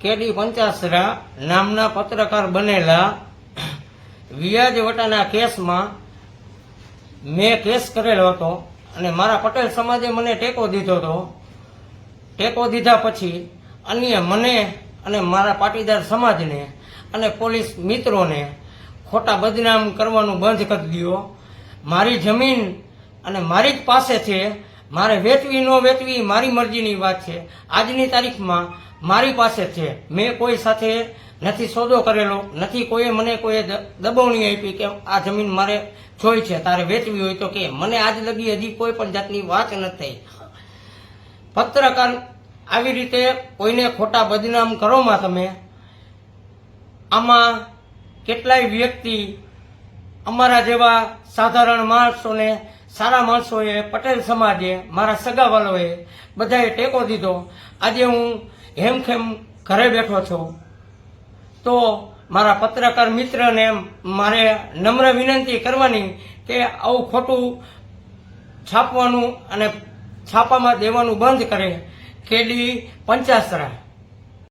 કેડી પંચાસરા નામના પત્રકાર બનેલા વ્યાજવટાના કેસમાં મેં કેસ કરેલો હતો અને મારા પટેલ સમાજે મને ટેકો દીધો હતો. ટેકો દીધા પછી અન્ય મને અને મારા પાટીદાર સમાજને અને પોલીસ મિત્રોને ખોટા બદનામ કરવાનું બંધ કરી દીધો. મારી જમીન અને મારી જ પાસે છે, મારે વેચવી ન વેચવી મારી મરજીની વાત છે. આજની તારીખમાં મારી પાસે છે, મેં કોઈ સાથે નથી સોદો કરેલો નથી, કોઈએ મને કોઈ દબાવણી આપી કે આ જમીન મારે જોઈ છે, તારે વેચવી હોય તો કે. મને આજ લગી હજી કોઈ પણ જાતની વાત નથી થઈ. પત્રકાર આવી રીતે કોઈને ખોટા બદનામ કરોમાં તમે, આમાં કેટલાય વ્યક્તિ અમારા જેવા સાધારણ માણસોને, સારા માણસોએ, પટેલ સમાજે, મારા સગાવાલોએ બધાએ ટેકો દીધો. આજે હું હેમખેમ ઘરે બેઠો છું. તો મારા પત્રકાર મિત્રને મારે નમ્ર વિનંતી કરવાની કે આવું ખોટું છાપવાનું અને છાપામાં દેવાનું બંધ કરે. કેડી પંચાસરા